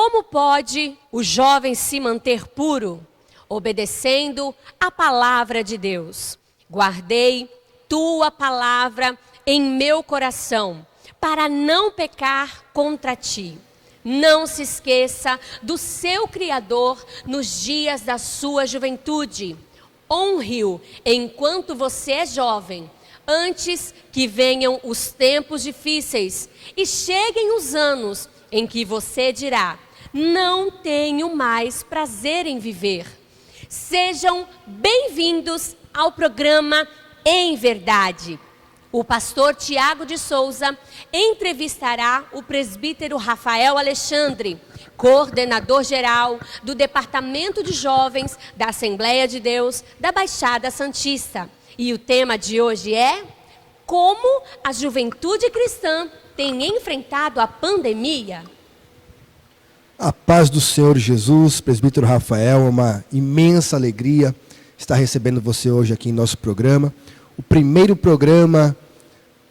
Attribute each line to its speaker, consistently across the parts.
Speaker 1: Como pode o jovem se manter puro? Obedecendo a palavra de Deus. Guardei tua palavra em meu coração, para não pecar contra ti. Não se esqueça do seu Criador nos dias da sua juventude. Honre-o enquanto você é jovem, antes que venham os tempos difíceis e cheguem os anos em que você dirá: não tenho mais prazer em viver. Sejam bem-vindos ao programa Em Verdade. O pastor Tiago de Souza entrevistará o presbítero Rafael Alexandre, coordenador geral do Departamento de Jovens da Assembleia de Deus da Baixada Santista. E o tema de hoje é: como a juventude cristã tem enfrentado a pandemia?
Speaker 2: A paz do Senhor Jesus, presbítero Rafael, é uma imensa alegria estar recebendo você hoje aqui em nosso programa. O primeiro programa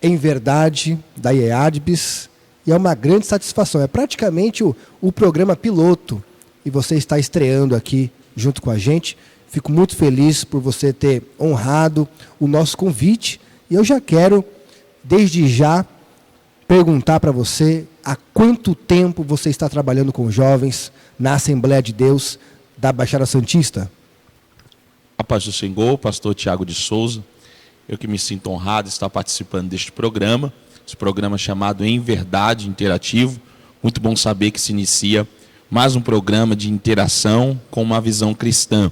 Speaker 2: Em Verdade da IEADBS, e é uma grande satisfação. É praticamente o programa piloto e você está estreando aqui junto com a gente. Fico muito feliz por você ter honrado o nosso convite e eu já quero, desde já, perguntar para você há quanto tempo você está trabalhando com jovens na Assembleia de Deus da Baixada Santista?
Speaker 3: A paz do Senhor, pastor Tiago de Souza. Eu que me sinto honrado de estar participando deste programa, esse programa chamado Em Verdade, interativo. Muito bom saber que se inicia mais um programa de interação com uma visão cristã.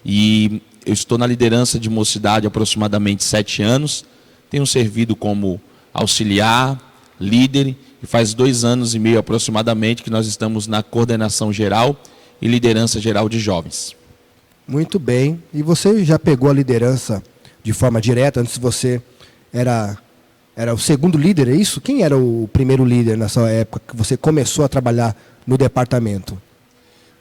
Speaker 3: E eu estou na liderança de mocidade há aproximadamente 7 anos, tenho servido como auxiliar, líder, e faz 2 anos e meio aproximadamente que nós estamos na coordenação geral e liderança geral de jovens.
Speaker 2: Muito bem. E você já pegou a liderança de forma direta? Antes você era o segundo líder, é isso? Quem era o primeiro líder nessa época que você começou a trabalhar no departamento?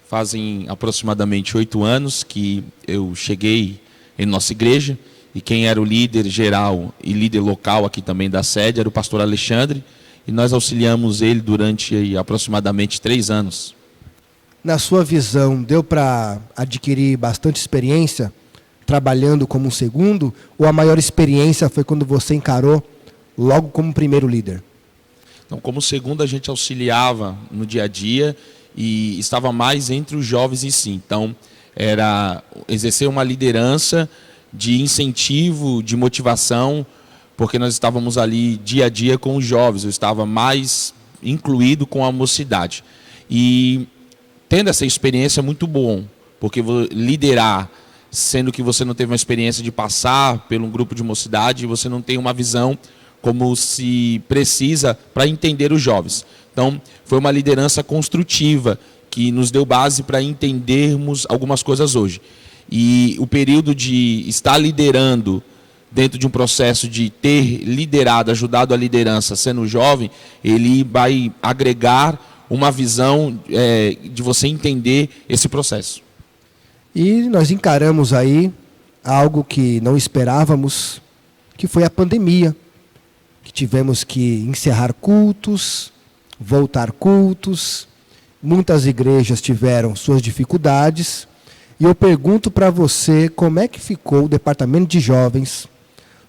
Speaker 3: Fazem aproximadamente 8 anos que eu cheguei em nossa igreja, e quem era o líder geral e líder local aqui também da sede era o pastor Alexandre, e nós auxiliamos ele durante aproximadamente 3 anos.
Speaker 2: Na sua visão, deu para adquirir bastante experiência trabalhando como um segundo, ou a maior experiência foi quando você encarou logo como primeiro líder?
Speaker 3: Então, como segundo, a gente auxiliava no dia a dia e estava mais entre os jovens em si. Então, era exercer uma liderança de incentivo, de motivação, porque nós estávamos ali dia a dia com os jovens, eu estava mais incluído com a mocidade. E tendo essa experiência é muito bom, porque liderar, sendo que você não teve uma experiência de passar por um grupo de mocidade, você não tem uma visão como se precisa para entender os jovens. Então, foi uma liderança construtiva que nos deu base para entendermos algumas coisas hoje. E o período de estar liderando dentro de um processo de ter liderado, ajudado a liderança sendo jovem, ele vai agregar uma visão de você entender esse processo.
Speaker 2: E nós encaramos aí algo que não esperávamos, que foi a pandemia, que tivemos que encerrar cultos, voltar cultos, muitas igrejas tiveram suas dificuldades, e eu pergunto para você como é que ficou o departamento de jovens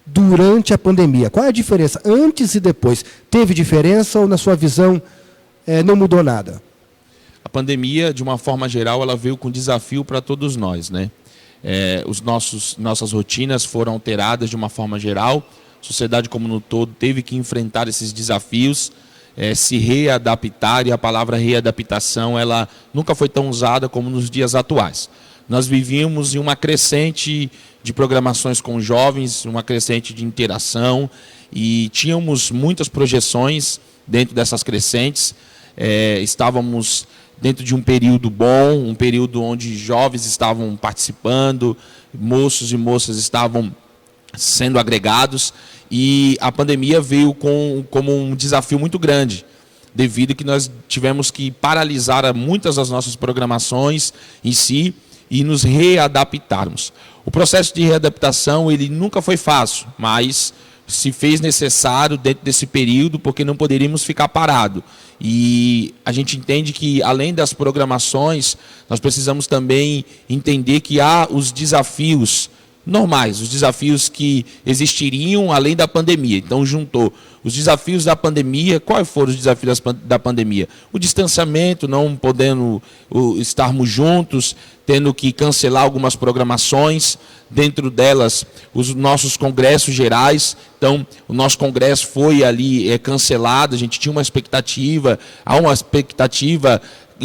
Speaker 2: durante a pandemia. Qual é a diferença antes e depois? Teve diferença ou na sua visão não mudou nada?
Speaker 3: A pandemia, de uma forma geral, ela veio com desafio para todos nós, né? Nossas rotinas foram alteradas de uma forma geral. A sociedade como no todo teve que enfrentar esses desafios, se readaptar, e a palavra readaptação ela nunca foi tão usada como nos dias atuais. Nós vivíamos em uma crescente de programações com jovens, uma crescente de interação, e tínhamos muitas projeções dentro dessas crescentes. Estávamos dentro de um período bom, um período onde jovens estavam participando, moços e moças estavam sendo agregados, e a pandemia veio como um desafio muito grande, devido que nós tivemos que paralisar muitas das nossas programações em si e nos readaptarmos. O processo de readaptação ele nunca foi fácil, mas se fez necessário dentro desse período, porque não poderíamos ficar parados. E a gente entende que, além das programações, nós precisamos também entender que há os desafios normais, os desafios que existiriam além da pandemia. Então, juntou os desafios da pandemia. Quais foram os desafios da pandemia? O distanciamento, não podendo estarmos juntos, tendo que cancelar algumas programações, dentro delas os nossos congressos gerais. Então, o nosso congresso foi ali cancelado, a gente tinha uma expectativa, há uma expectativa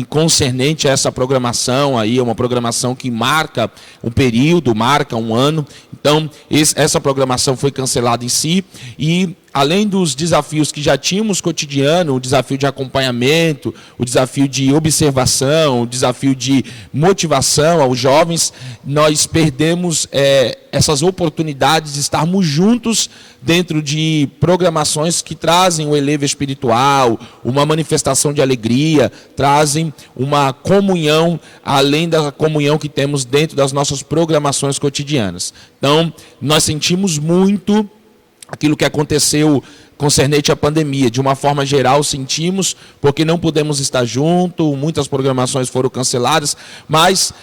Speaker 3: concernente a essa programação, aí é uma programação que marca um período, marca um ano. Então, essa programação foi cancelada em si, e além dos desafios que já tínhamos cotidiano, o desafio de acompanhamento, o desafio de observação, o desafio de motivação aos jovens, nós perdemos essas oportunidades de estarmos juntos dentro de programações que trazem o elevo espiritual, uma manifestação de alegria, trazem uma comunhão, além da comunhão que temos dentro das nossas programações cotidianas. Então, nós sentimos muito aquilo que aconteceu concernente à pandemia. De uma forma geral, sentimos, porque não pudemos estar juntos, muitas programações foram canceladas, mas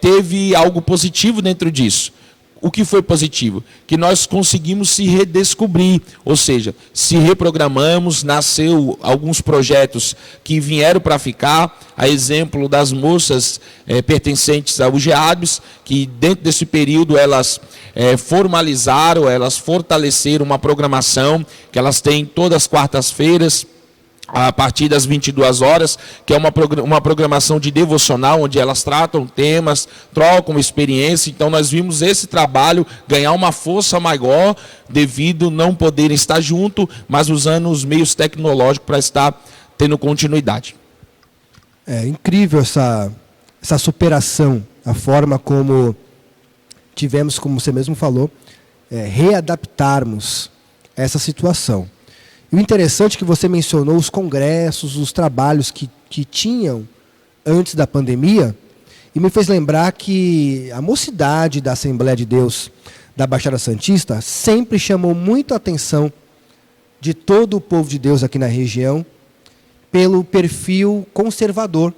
Speaker 3: teve algo positivo dentro disso. O que foi positivo? Que nós conseguimos se redescobrir, ou seja, se reprogramamos, nasceu alguns projetos que vieram para ficar, a exemplo das moças pertencentes ao GEADBS, que dentro desse período elas formalizaram, elas fortaleceram uma programação que elas têm todas as quartas-feiras, a partir das 22 horas, que é uma programação de devocional, onde elas tratam temas, trocam experiência. Então, nós vimos esse trabalho ganhar uma força maior, devido não poderem estar junto, mas usando os meios tecnológicos para estar tendo continuidade.
Speaker 2: É incrível essa superação, a forma como tivemos, como você mesmo falou, readaptarmos essa situação. E o interessante é que você mencionou os congressos, os trabalhos que tinham antes da pandemia, e me fez lembrar que a mocidade da Assembleia de Deus da Baixada Santista sempre chamou muito a atenção de todo o povo de Deus aqui na região pelo perfil conservador.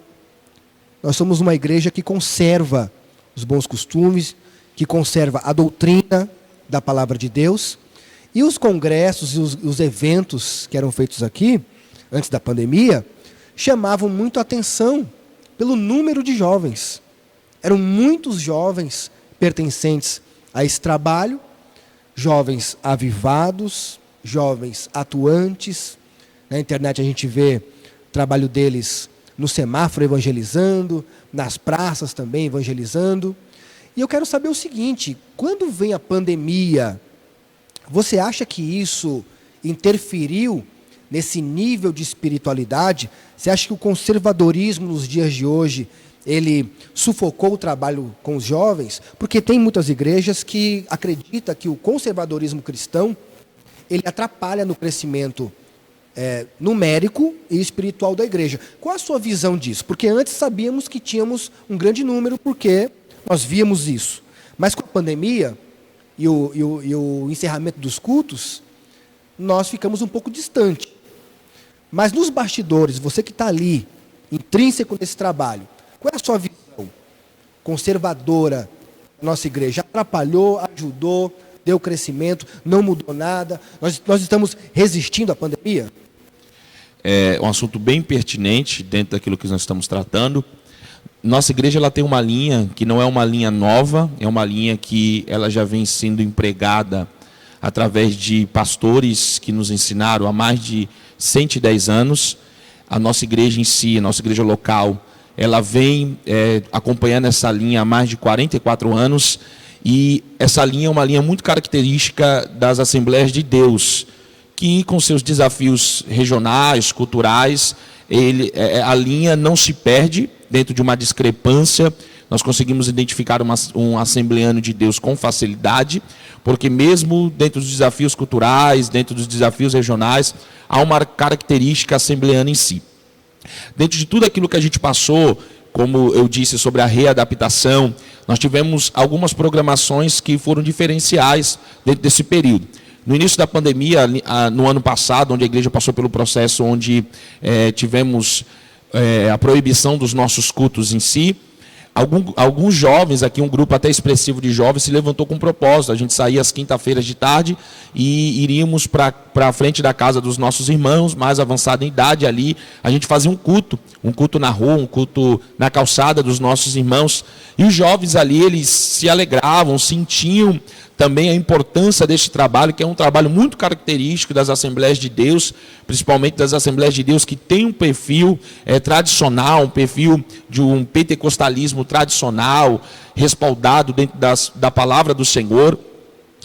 Speaker 2: Nós somos uma igreja que conserva os bons costumes, que conserva a doutrina da palavra de Deus. E os congressos e os eventos que eram feitos aqui, antes da pandemia, chamavam muito a atenção pelo número de jovens. Eram muitos jovens pertencentes a esse trabalho, jovens avivados, jovens atuantes. Na internet a gente vê o trabalho deles no semáforo evangelizando, nas praças também evangelizando. E eu quero saber o seguinte: quando vem a pandemia, você acha que isso interferiu nesse nível de espiritualidade? Você acha que o conservadorismo nos dias de hoje, ele sufocou o trabalho com os jovens? Porque tem muitas igrejas que acreditam que o conservadorismo cristão, ele atrapalha no crescimento numérico e espiritual da igreja. Qual a sua visão disso? Porque antes sabíamos que tínhamos um grande número, porque nós víamos isso. Mas com a pandemia e o encerramento dos cultos, nós ficamos um pouco distante. Mas nos bastidores, você que está ali, intrínseco nesse trabalho, qual é a sua visão conservadora da nossa igreja? Atrapalhou, ajudou, deu crescimento, não mudou nada? Nós estamos resistindo à pandemia?
Speaker 3: É um assunto bem pertinente dentro daquilo que nós estamos tratando. Nossa igreja ela tem uma linha que não é uma linha nova, é uma linha que ela já vem sendo empregada através de pastores que nos ensinaram há mais de 110 anos. A nossa igreja em si, a nossa igreja local, ela vem acompanhando essa linha há mais de 44 anos, e essa linha é uma linha muito característica das Assembleias de Deus, que com seus desafios regionais, culturais, a linha não se perde dentro de uma discrepância. Nós conseguimos identificar um assembleano de Deus com facilidade, porque mesmo dentro dos desafios culturais, dentro dos desafios regionais, há uma característica assembleana em si. Dentro de tudo aquilo que a gente passou, como eu disse sobre a readaptação, nós tivemos algumas programações que foram diferenciais dentro desse período. No início da pandemia, no ano passado, onde a igreja passou pelo processo onde tivemos a proibição dos nossos cultos em si, alguns jovens, aqui um grupo até expressivo de jovens, se levantou com um propósito. A gente saía às quinta-feiras de tarde e iríamos para a frente da casa dos nossos irmãos, mais avançados em idade ali. A gente fazia um culto na rua, um culto na calçada dos nossos irmãos. E os jovens ali, eles se alegravam, sentiam também a importância deste trabalho, que é um trabalho muito característico das Assembleias de Deus, principalmente das Assembleias de Deus que tem um perfil tradicional, um perfil de um pentecostalismo tradicional, respaldado dentro da palavra do Senhor.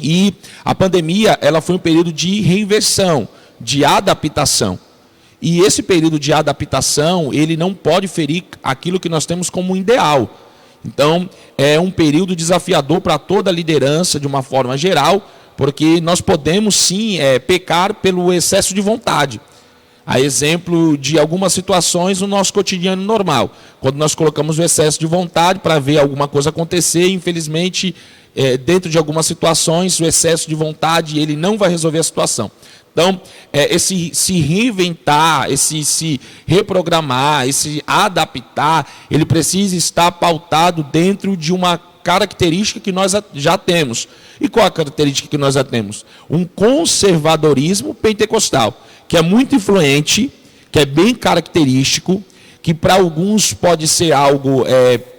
Speaker 3: E a pandemia, ela foi um período de reinversão, de adaptação. E esse período de adaptação, ele não pode ferir aquilo que nós temos como ideal. Então, é um período desafiador para toda a liderança, de uma forma geral, porque nós podemos, sim, pecar pelo excesso de vontade. A exemplo de algumas situações no nosso cotidiano normal. Quando nós colocamos o excesso de vontade para ver alguma coisa acontecer, infelizmente, dentro de algumas situações, o excesso de vontade ele não vai resolver a situação. Então, esse se reinventar, esse se reprogramar, esse adaptar, ele precisa estar pautado dentro de uma característica que nós já temos. E qual a característica que nós já temos? Um conservadorismo pentecostal, que é muito influente, que é bem característico, que para alguns pode ser algo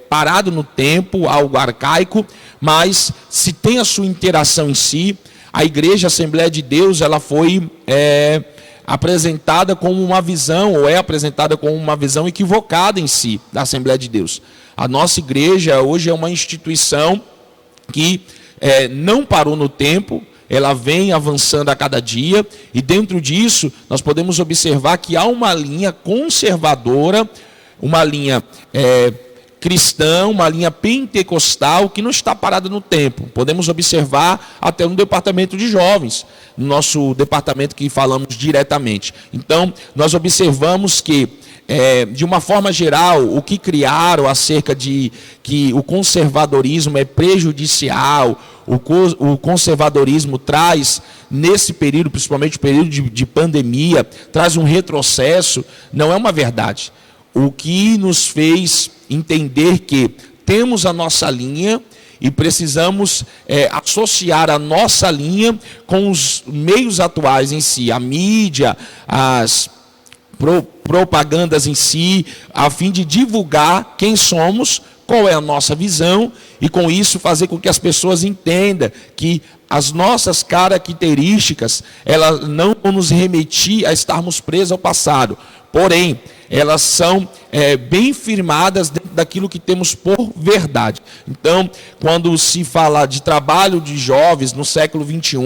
Speaker 3: parado no tempo, algo arcaico, mas se tem a sua interação em si. A igreja, a Assembleia de Deus, ela foi apresentada como uma visão, ou é apresentada como uma visão equivocada em si, da Assembleia de Deus. A nossa igreja hoje é uma instituição que não parou no tempo, ela vem avançando a cada dia, e dentro disso nós podemos observar que há uma linha conservadora, uma linha cristã, uma linha pentecostal que não está parada no tempo. Podemos observar até no departamento de jovens, no nosso departamento que falamos diretamente. Então, nós observamos que, de uma forma geral, o que criaram acerca de que o conservadorismo é prejudicial, o conservadorismo traz, nesse período, principalmente o período de pandemia, traz um retrocesso, não é uma verdade. O que nos fez entender que temos a nossa linha e precisamos associar a nossa linha com os meios atuais em si, a mídia, as propagandas em si, a fim de divulgar quem somos, qual é a nossa visão, e com isso fazer com que as pessoas entendam que as nossas características, elas não vão nos remeter a estarmos presos ao passado, porém, elas são bem firmadas dentro daquilo que temos por verdade. Então, quando se fala de trabalho de jovens no século XXI,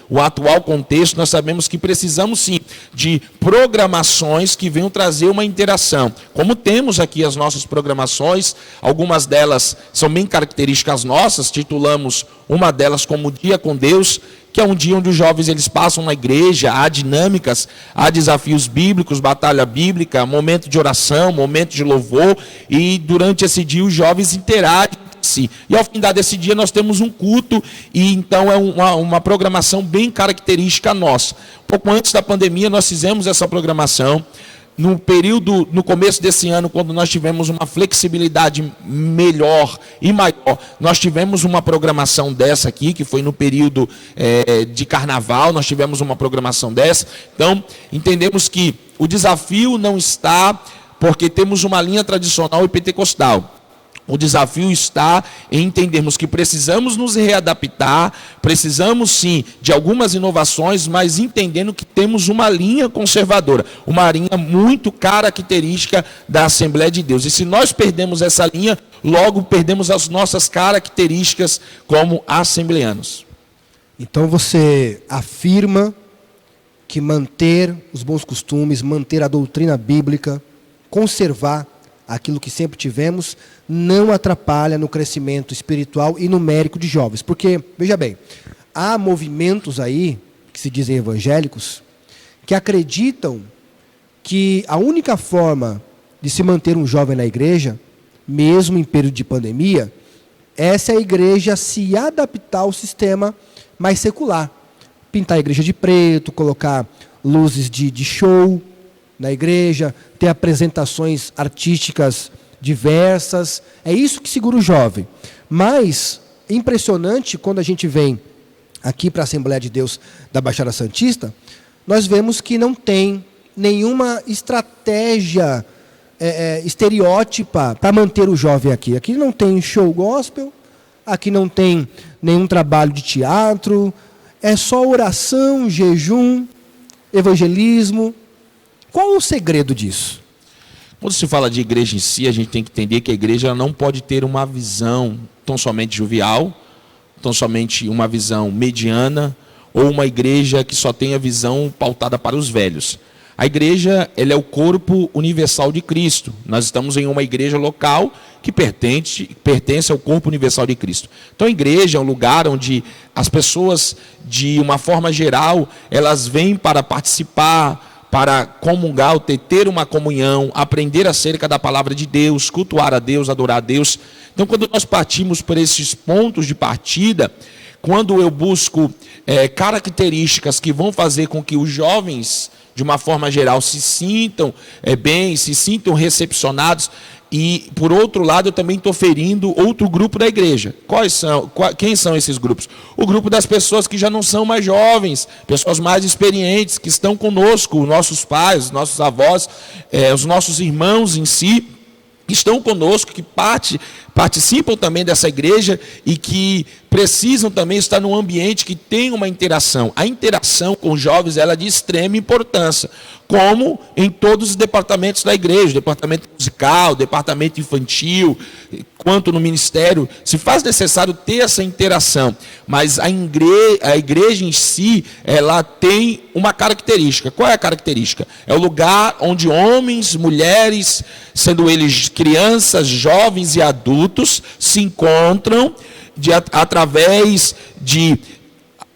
Speaker 3: o atual contexto, nós sabemos que precisamos sim de programações que venham trazer uma interação. Como temos aqui as nossas programações, algumas delas são bem características nossas, titulamos uma delas como Dia com Deus, que é um dia onde os jovens eles passam na igreja, há dinâmicas, há desafios bíblicos, batalha bíblica, momento de oração, momento de louvor, e durante esse dia os jovens interagem entre si. E ao fim desse dia nós temos um culto, e então é uma programação bem característica nossa. Pouco antes da pandemia nós fizemos essa programação. No começo desse ano, quando nós tivemos uma flexibilidade melhor e maior, nós tivemos uma programação dessa aqui, que foi no período de carnaval, nós tivemos uma programação dessa. Então, entendemos que o desafio não está porque temos uma linha tradicional e pentecostal. O desafio está em entendermos que precisamos nos readaptar, precisamos sim de algumas inovações, mas entendendo que temos uma linha conservadora, uma linha muito característica da Assembleia de Deus. E se nós perdemos essa linha, logo perdemos as nossas características como assembleanos.
Speaker 2: Então você afirma que manter os bons costumes, manter a doutrina bíblica, conservar aquilo que sempre tivemos, não atrapalha no crescimento espiritual e numérico de jovens. Porque, veja bem, há movimentos aí, que se dizem evangélicos, que acreditam que a única forma de se manter um jovem na igreja, mesmo em período de pandemia, é se a igreja se adaptar ao sistema mais secular. pintar a igreja de preto, colocar luzes de show na igreja, ter apresentações artísticas diversas. É isso que segura o jovem. Mas, impressionante, quando a gente vem aqui para a Assembleia de Deus da Baixada Santista, nós vemos que não tem nenhuma estratégia estereótipa para manter o jovem aqui. Aqui não tem show gospel, aqui não tem nenhum trabalho de teatro, é só oração, jejum, evangelismo. Qual o segredo disso?
Speaker 3: Quando se fala de igreja em si, a gente tem que entender que a igreja não pode ter uma visão tão somente jovial, tão somente uma visão mediana, ou uma igreja que só tenha visão pautada para os velhos. A igreja, ela é o corpo universal de Cristo. Nós estamos em uma igreja local que pertence ao corpo universal de Cristo. Então a igreja é um lugar onde as pessoas, de uma forma geral, elas vêm para participar, para comungar, ter uma comunhão, aprender acerca da palavra de Deus, cultuar a Deus, adorar a Deus. Então quando nós partimos por esses pontos de partida, quando eu busco características que vão fazer com que os jovens, de uma forma geral, se sintam bem, se sintam recepcionados, e, por outro lado, eu também estou ferindo outro grupo da igreja. Quem são esses grupos? O grupo das pessoas que já não são mais jovens, pessoas mais experientes, que estão conosco, nossos pais, os nossos avós, os nossos irmãos em si, estão conosco, que participam também dessa igreja e que precisam também estar num ambiente que tem uma interação. A interação com os jovens ela é de extrema importância, como em todos os departamentos da igreja, departamento musical, departamento infantil, quanto no ministério, se faz necessário ter essa interação. Mas a igreja em si, ela tem uma característica. Qual é a característica? É o lugar onde homens, mulheres, sendo eles crianças, jovens e adultos, se encontram através de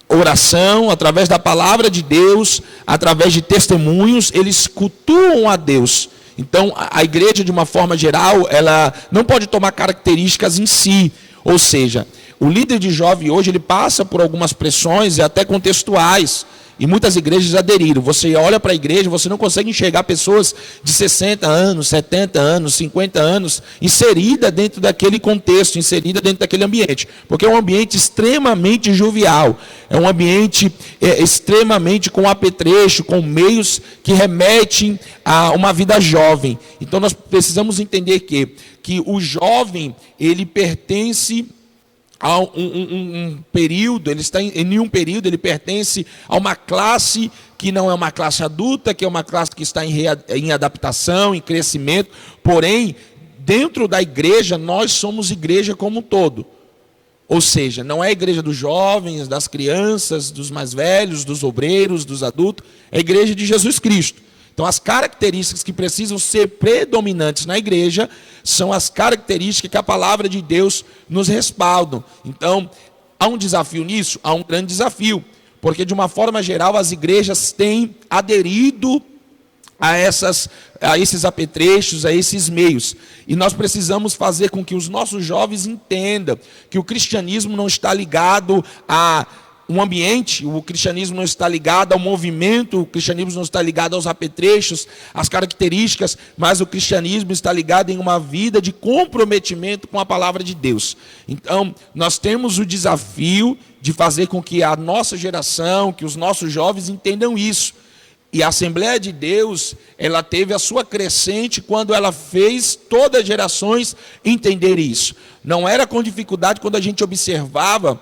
Speaker 3: oração, através da palavra de Deus, através de testemunhos, eles cultuam a Deus. Então, a igreja, de uma forma geral, ela não pode tomar características em si. Ou seja, o líder de jovem hoje, ele passa por algumas pressões e até contextuais. E muitas igrejas aderiram. Você olha para a igreja, você não consegue enxergar pessoas de 60 anos, 70 anos, 50 anos, inserida dentro daquele contexto, inserida dentro daquele ambiente. Porque é um ambiente extremamente jovial. É um ambiente extremamente com apetrecho, com meios que remetem a uma vida jovem. Então nós precisamos entender que o jovem, ele pertence a um período, ele está em um período, ele pertence a uma classe que não é uma classe adulta, que é uma classe que está em adaptação, em crescimento. Porém, dentro da igreja, nós somos igreja como um todo. Ou seja, não é a igreja dos jovens, das crianças, dos mais velhos, dos obreiros, dos adultos, é a igreja de Jesus Cristo. Então, as características que precisam ser predominantes na igreja são as características que a palavra de Deus nos respaldam. Então, há um desafio nisso? Há um grande desafio, porque, de uma forma geral, as igrejas têm aderido a esses apetrechos, a esses meios. E nós precisamos fazer com que os nossos jovens entendam que o cristianismo não está ligado a um ambiente, o cristianismo não está ligado ao movimento, o cristianismo não está ligado aos apetrechos, às características, mas o cristianismo está ligado em uma vida de comprometimento com a palavra de Deus. Então, nós temos o desafio de fazer com que a nossa geração, que os nossos jovens entendam isso. E a Assembleia de Deus, ela teve a sua crescente quando ela fez todas as gerações entender isso. Não era com dificuldade quando a gente observava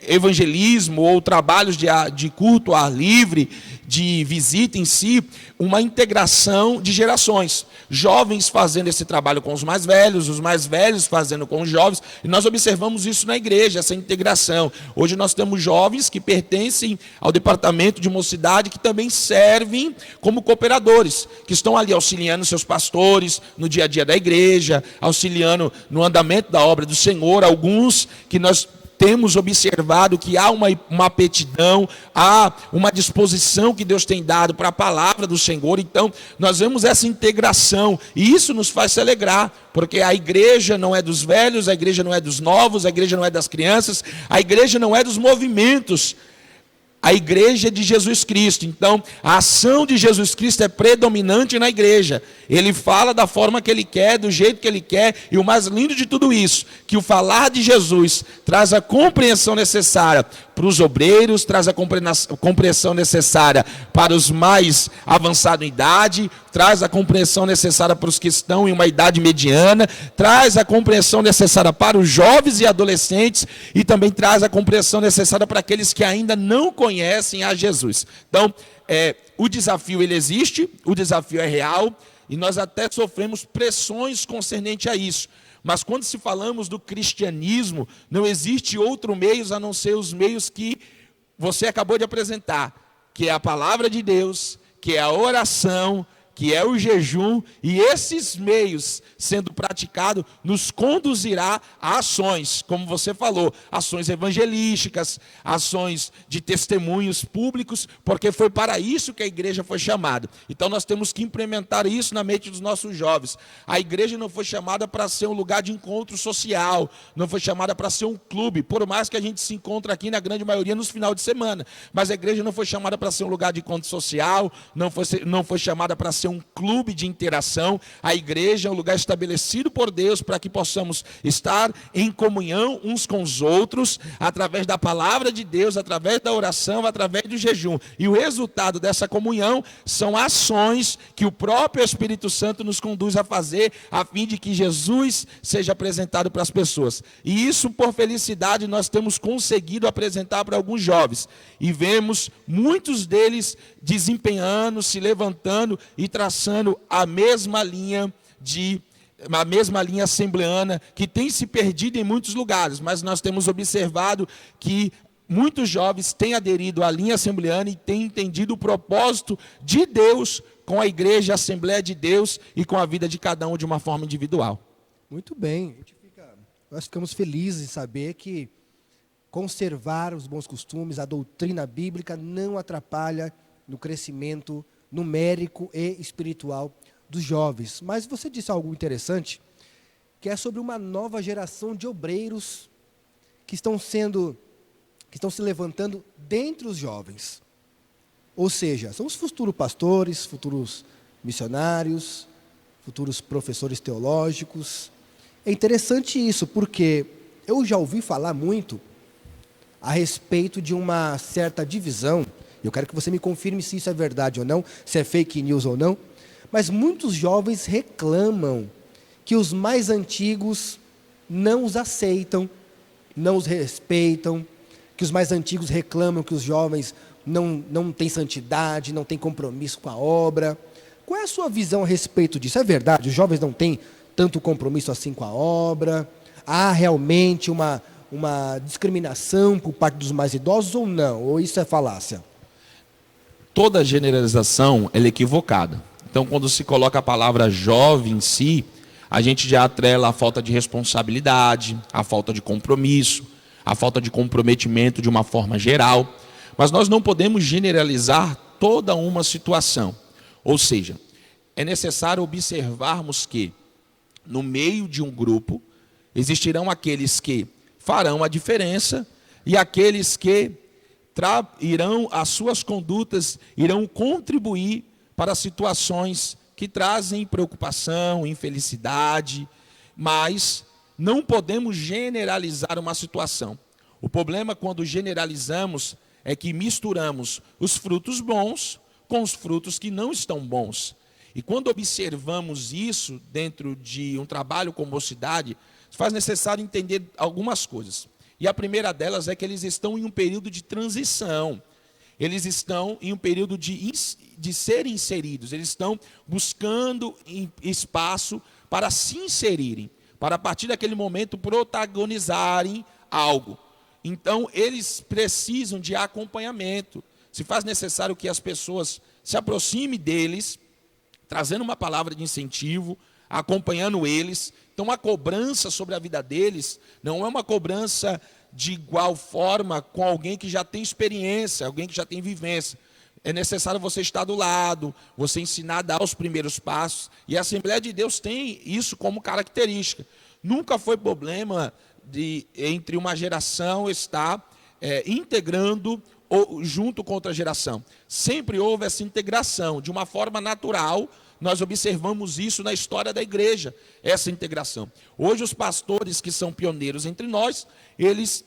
Speaker 3: evangelismo ou trabalhos de culto ao ar livre, de visita em si, uma integração de gerações. Jovens fazendo esse trabalho com os mais velhos fazendo com os jovens. E nós observamos isso na igreja, essa integração. Hoje nós temos jovens que pertencem ao departamento de mocidade, que também servem como cooperadores, que estão ali auxiliando seus pastores no dia a dia da igreja, auxiliando no andamento da obra do Senhor. Alguns que nós temos observado que há uma aptidão, há uma disposição que Deus tem dado para a palavra do Senhor. Então, nós vemos essa integração e isso nos faz se alegrar, porque a igreja não é dos velhos, a igreja não é dos novos, a igreja não é das crianças, a igreja não é dos movimentos. a igreja de Jesus Cristo. Então, a ação de Jesus Cristo é predominante na igreja. Ele fala da forma que ele quer, do jeito que ele quer, e o mais lindo de tudo isso, que o falar de Jesus traz a compreensão necessária para os obreiros, traz a compreensão necessária para os mais avançados em idade, traz a compreensão necessária para os que estão em uma idade mediana, traz a compreensão necessária para os jovens e adolescentes, e também traz a compreensão necessária para aqueles que ainda não conhecem a Jesus. Então, o desafio ele existe, o desafio é real, e nós até sofremos pressões concernente a isso. Mas quando se falamos do cristianismo, não existe outro meio a não ser os meios que você acabou de apresentar, que é a palavra de Deus, que é a oração, que é o jejum, e esses meios sendo praticados nos conduzirá a ações, como você falou, ações evangelísticas, ações de testemunhos públicos, porque foi para isso que a igreja foi chamada. Então nós temos que implementar isso na mente dos nossos jovens. A igreja não foi chamada para ser um lugar de encontro social, não foi chamada para ser um clube, por mais que a gente se encontre aqui na grande maioria nos finais de semana, mas a igreja não foi chamada para ser um lugar de encontro social, não foi chamada para ser um clube de interação. A igreja é um lugar estabelecido por Deus para que possamos estar em comunhão uns com os outros, através da palavra de Deus, através da oração, através do jejum. E o resultado dessa comunhão são ações que o próprio Espírito Santo nos conduz a fazer, a fim de que Jesus seja apresentado para as pessoas. E isso, por felicidade, nós temos conseguido apresentar para alguns jovens. E vemos muitos deles desempenhando, se levantando e traçando a mesma linha assembleana, que tem se perdido em muitos lugares, mas nós temos observado que muitos jovens têm aderido à linha assembleana e têm entendido o propósito de Deus com a igreja, a Assembleia de Deus, e com a vida de cada um de uma forma individual.
Speaker 2: Muito bem. Nós ficamos felizes em saber que conservar os bons costumes, a doutrina bíblica, não atrapalha no crescimento numérico e espiritual dos jovens. Mas você disse algo interessante, que é sobre uma nova geração de obreiros que estão se levantando dentre os jovens. Ou seja, são os futuros pastores, futuros missionários, futuros professores teológicos. É interessante isso, porque eu já ouvi falar muito a respeito de uma certa divisão. Eu quero que você me confirme se isso é verdade ou não, se é fake news ou não. Mas muitos jovens reclamam que os mais antigos não os aceitam, não os respeitam, que os mais antigos reclamam que os jovens não têm santidade, não têm compromisso com a obra. Qual é a sua visão a respeito disso? É verdade? Os jovens não têm tanto compromisso assim com a obra? Há realmente uma discriminação por parte dos mais idosos ou não? Ou isso é falácia?
Speaker 3: Toda generalização é equivocada. Então, quando se coloca a palavra jovem em si, a gente já atrela a falta de responsabilidade, a falta de compromisso, a falta de comprometimento de uma forma geral. Mas nós não podemos generalizar toda uma situação. Ou seja, é necessário observarmos que, no meio de um grupo, existirão aqueles que farão a diferença e aqueles que as suas condutas irão contribuir para situações que trazem preocupação, infelicidade, mas não podemos generalizar uma situação. O problema quando generalizamos é que misturamos os frutos bons com os frutos que não estão bons. E quando observamos isso dentro de um trabalho com mocidade, faz necessário entender algumas coisas. E a primeira delas é que eles estão em um período de transição. Eles estão em um período de serem inseridos. Eles estão buscando espaço para se inserirem, para a partir daquele momento protagonizarem algo. Então, eles precisam de acompanhamento. Se faz necessário que as pessoas se aproximem deles, trazendo uma palavra de incentivo, acompanhando eles. Então, a cobrança sobre a vida deles não é uma cobrança de igual forma com alguém que já tem experiência, alguém que já tem vivência. É necessário você estar do lado, você ensinar a dar os primeiros passos. E a Assembleia de Deus tem isso como característica. Nunca foi problema entre uma geração estar integrando junto com outra geração. Sempre houve essa integração, de uma forma natural. Nós observamos isso na história da igreja, essa integração. Hoje os pastores que são pioneiros entre nós, eles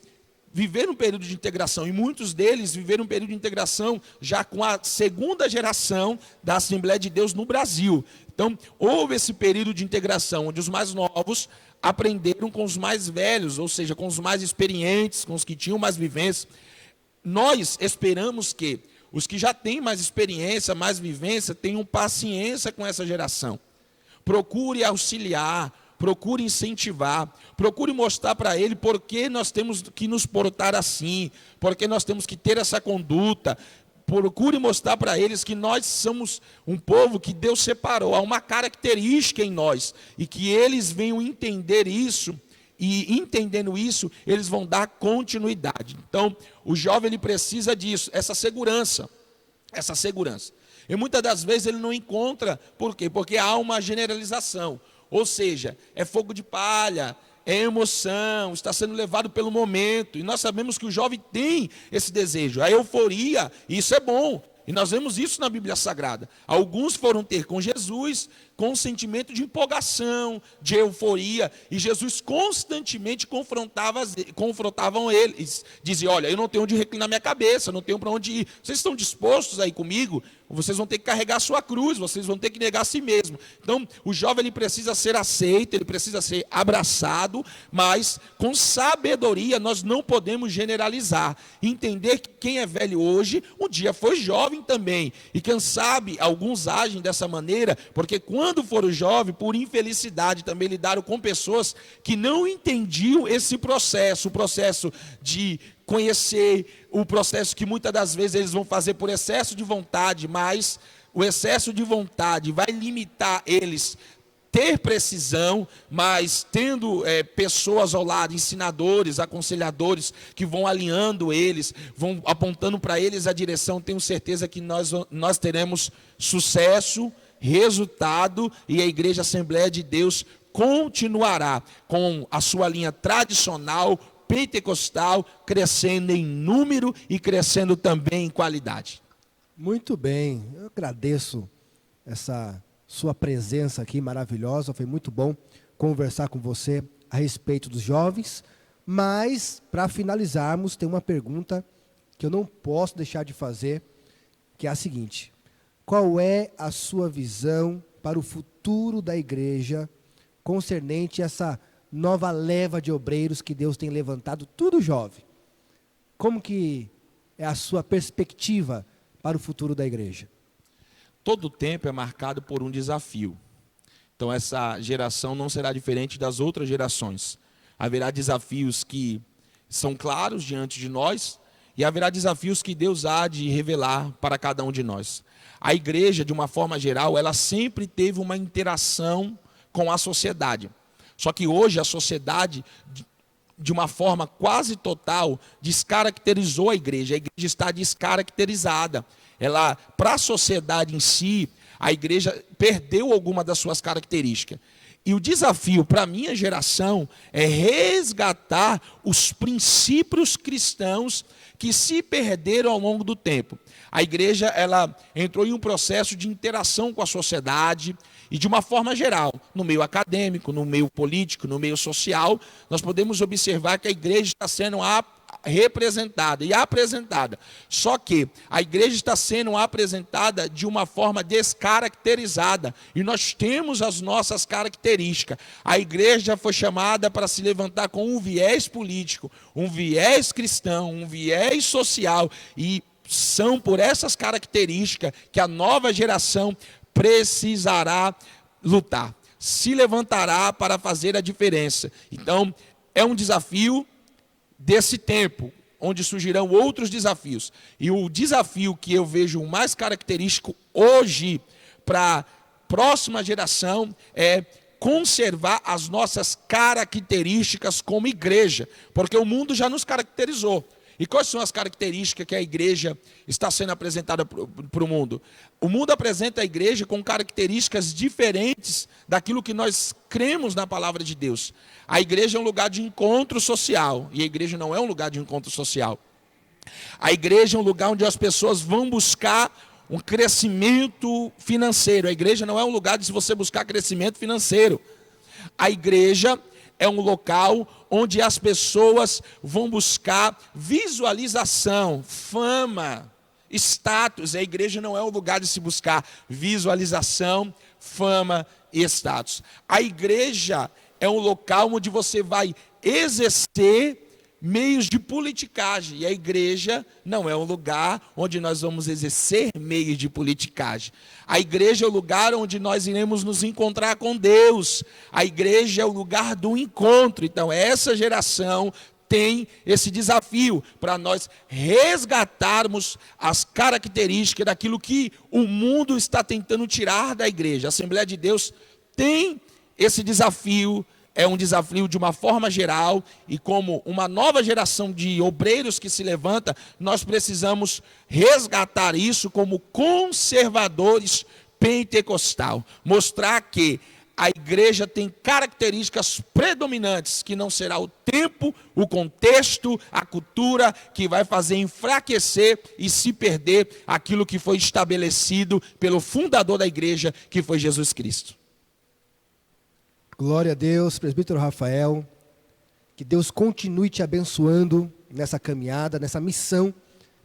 Speaker 3: viveram um período de integração, e muitos deles viveram um período de integração já com a segunda geração da Assembleia de Deus no Brasil. Então, houve esse período de integração, onde os mais novos aprenderam com os mais velhos, ou seja, com os mais experientes, com os que tinham mais vivência. Nós esperamos que os que já têm mais experiência, mais vivência, tenham paciência com essa geração. Procure auxiliar, procure incentivar, procure mostrar para ele por que nós temos que nos portar assim, por que nós temos que ter essa conduta. Procure mostrar para eles que nós somos um povo que Deus separou, há uma característica em nós, e que eles venham entender isso. E entendendo isso, eles vão dar continuidade. Então, o jovem ele precisa disso, essa segurança. E muitas das vezes ele não encontra, por quê? Porque há uma generalização. Ou seja, é fogo de palha, é emoção, está sendo levado pelo momento. E nós sabemos que o jovem tem esse desejo, a euforia, e isso é bom. E nós vemos isso na Bíblia Sagrada. Alguns foram ter com Jesus com um sentimento de empolgação, de euforia, e Jesus constantemente confrontavam eles. Dizia: olha, eu não tenho onde reclinar minha cabeça, não tenho para onde ir. Vocês estão dispostos a ir comigo? Vocês vão ter que carregar a sua cruz, vocês vão ter que negar a si mesmo. Então, o jovem ele precisa ser aceito, ele precisa ser abraçado, mas com sabedoria nós não podemos generalizar. Entender que quem é velho hoje, um dia foi jovem também. E quem sabe, alguns agem dessa maneira, porque quando foram jovens, por infelicidade, também lidaram com pessoas que não entendiam esse processo, o processo de conhecer, o processo que muitas das vezes eles vão fazer por excesso de vontade, mas o excesso de vontade vai limitar eles ter precisão, mas tendo pessoas ao lado, ensinadores, aconselhadores, que vão alinhando eles, vão apontando para eles a direção. Tenho certeza que nós teremos sucesso, resultado, e a Igreja Assembleia de Deus continuará com a sua linha tradicional, pentecostal, crescendo em número e crescendo também em qualidade.
Speaker 2: Muito bem, eu agradeço essa sua presença aqui maravilhosa, foi muito bom conversar com você a respeito dos jovens, mas para finalizarmos tem uma pergunta que eu não posso deixar de fazer, que é a seguinte: qual é a sua visão para o futuro da igreja concernente a essa nova leva de obreiros que Deus tem levantado, tudo jovem? Como que é a sua perspectiva para o futuro da igreja?
Speaker 3: Todo tempo é marcado por um desafio. Então essa geração não será diferente das outras gerações. Haverá desafios que são claros diante de nós, e haverá desafios que Deus há de revelar para cada um de nós. A igreja, de uma forma geral, ela sempre teve uma interação com a sociedade. Só que hoje a sociedade, de uma forma quase total, descaracterizou a igreja. A igreja está descaracterizada. Ela, para a sociedade em si, a igreja perdeu alguma das suas características. E o desafio para a minha geração é resgatar os princípios cristãos que se perderam ao longo do tempo. A igreja ela entrou em um processo de interação com a sociedade e, de uma forma geral, no meio acadêmico, no meio político, no meio social, nós podemos observar que a igreja está sendo representada e apresentada. Só que a igreja está sendo apresentada de uma forma descaracterizada, e nós temos as nossas características. A igreja foi chamada para se levantar com um viés político, um viés cristão, um viés social, e são por essas características que a nova geração precisará lutar, se levantará para fazer a diferença. Então, é um desafio desse tempo, onde surgirão outros desafios. E o desafio que eu vejo mais característico hoje para a próxima geração é conservar as nossas características como igreja, porque o mundo já nos caracterizou. E quais são as características que a igreja está sendo apresentada para o mundo? O mundo apresenta a igreja com características diferentes daquilo que nós cremos na palavra de Deus. A igreja é um lugar de encontro social, e a igreja não é um lugar de encontro social. A igreja é um lugar onde as pessoas vão buscar um crescimento financeiro. A igreja não é um lugar de você buscar crescimento financeiro. A igreja é um local onde as pessoas vão buscar visualização, fama, status. A igreja não é um lugar de se buscar visualização, fama e status. A igreja é um local onde você vai exercer meios de politicagem. E a igreja não é um lugar onde nós vamos exercer meios de politicagem. A igreja é o lugar onde nós iremos nos encontrar com Deus. A igreja é o lugar do encontro. Então, essa geração tem esse desafio para nós resgatarmos as características daquilo que o mundo está tentando tirar da igreja. A Assembleia de Deus tem esse desafio. É um desafio de uma forma geral, e como uma nova geração de obreiros que se levanta, nós precisamos resgatar isso como conservadores pentecostal. Mostrar que a igreja tem características predominantes, que não será o tempo, o contexto, a cultura, que vai fazer enfraquecer e se perder aquilo que foi estabelecido pelo fundador da igreja, que foi Jesus Cristo.
Speaker 2: Glória a Deus, presbítero Rafael, que Deus continue te abençoando nessa caminhada, nessa missão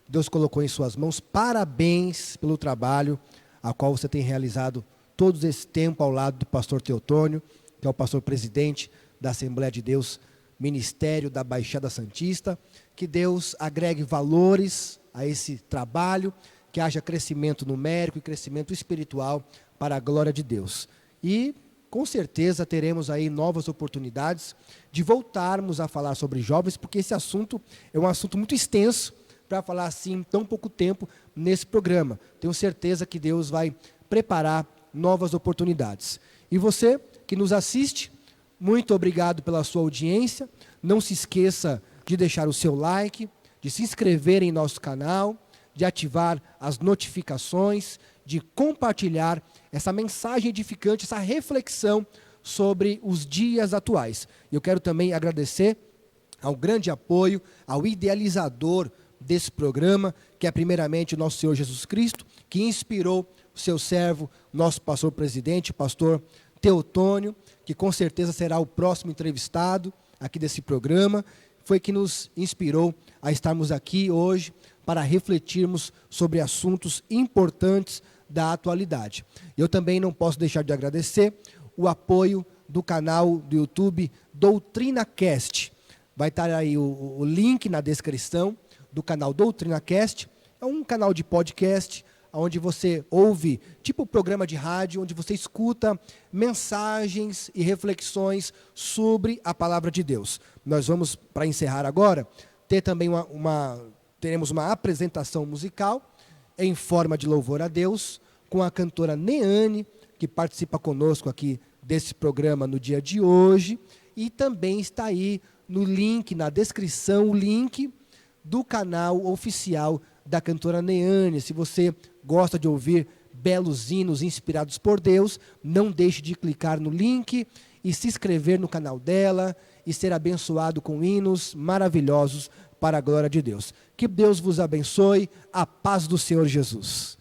Speaker 2: que Deus colocou em suas mãos. Parabéns pelo trabalho a qual você tem realizado todo esse tempo ao lado do pastor Teotônio, que é o pastor presidente da Assembleia de Deus, Ministério da Baixada Santista. Que Deus agregue valores a esse trabalho, que haja crescimento numérico e crescimento espiritual para a glória de Deus. E com certeza teremos aí novas oportunidades de voltarmos a falar sobre jovens, porque esse assunto é um assunto muito extenso para falar assim em tão pouco tempo nesse programa. Tenho certeza que Deus vai preparar novas oportunidades. E você que nos assiste, muito obrigado pela sua audiência. Não se esqueça de deixar o seu like, de se inscrever em nosso canal, de ativar as notificações, de compartilhar essa mensagem edificante, essa reflexão sobre os dias atuais. Eu quero também agradecer ao grande apoio, ao idealizador desse programa, que é primeiramente o nosso Senhor Jesus Cristo, que inspirou o seu servo, nosso pastor presidente, pastor Teotônio, que com certeza será o próximo entrevistado aqui desse programa. Foi que nos inspirou a estarmos aqui hoje para refletirmos sobre assuntos importantes da atualidade. Eu também não posso deixar de agradecer o apoio do canal do YouTube DoutrinaCast. Vai estar aí o link na descrição do canal DoutrinaCast. É um canal de podcast, onde você ouve, tipo programa de rádio, onde você escuta mensagens e reflexões sobre a palavra de Deus. Nós vamos, para encerrar agora, ter também teremos uma apresentação musical em forma de louvor a Deus, com a cantora Neane, que participa conosco aqui desse programa no dia de hoje, e também está aí no link, na descrição, o link do canal oficial da cantora Neane. Se você gosta de ouvir belos hinos inspirados por Deus, não deixe de clicar no link e se inscrever no canal dela e ser abençoado com hinos maravilhosos para a glória de Deus. Que Deus vos abençoe, a paz do Senhor Jesus.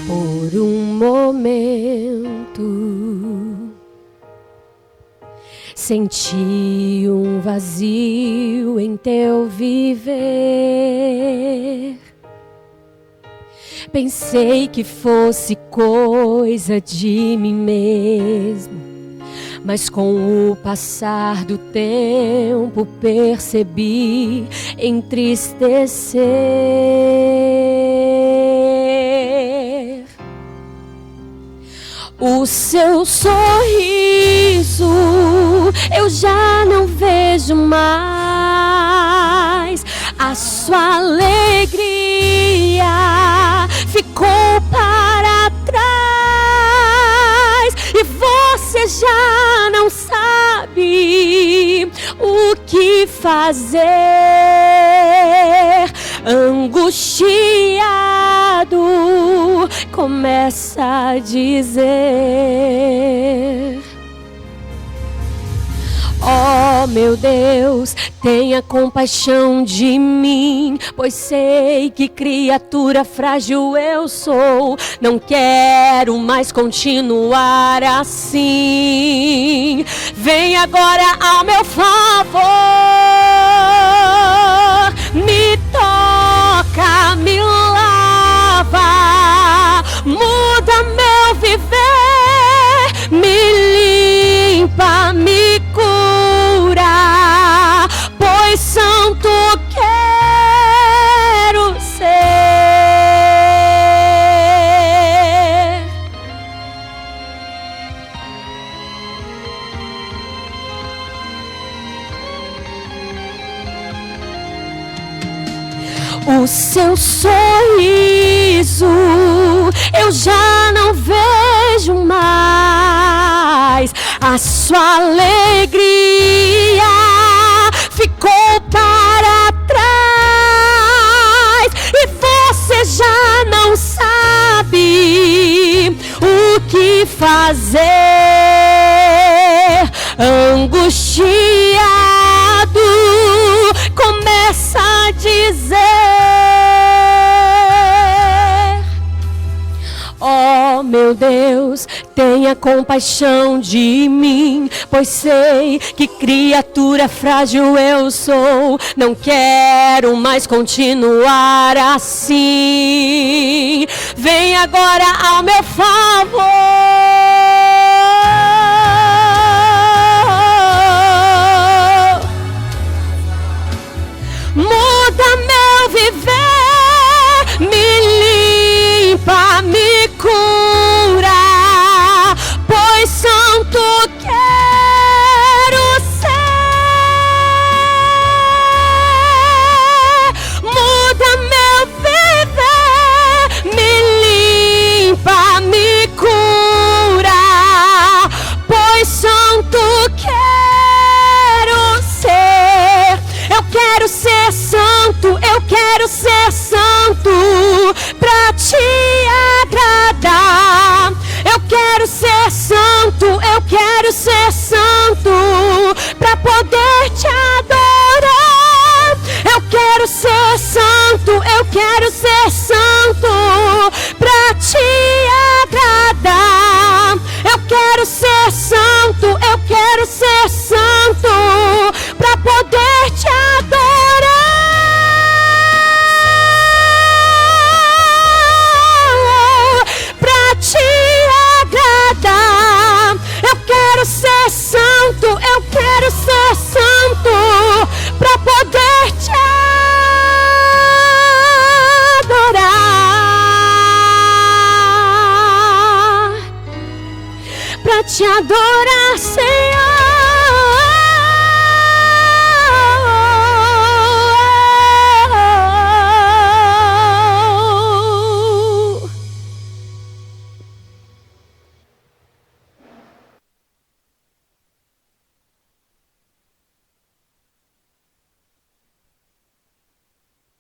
Speaker 1: Por um momento senti um vazio em teu viver. Pensei que fosse coisa de mim mesmo, mas com o passar do tempo percebi entristecer. O seu sorriso eu já não vejo mais. A sua alegria ficou para trás. fazer? Angustiado, começa a dizer: ó meu Deus, tenha compaixão de mim, pois sei que criatura frágil eu sou. Não quero mais continuar assim. Vem agora ao meu favor, me toca, me lava, muda meu viver, me limpa, me cura, pois santo quero ser. O seu sorriso eu já não vejo mais, a sua alegria ficou para trás e você já não sabe o que fazer. Angustiado, começa a dizer: ó meu Deus, tenha compaixão de mim, pois sei que criatura frágil eu sou. Não quero mais continuar assim. Vem agora ao meu favor,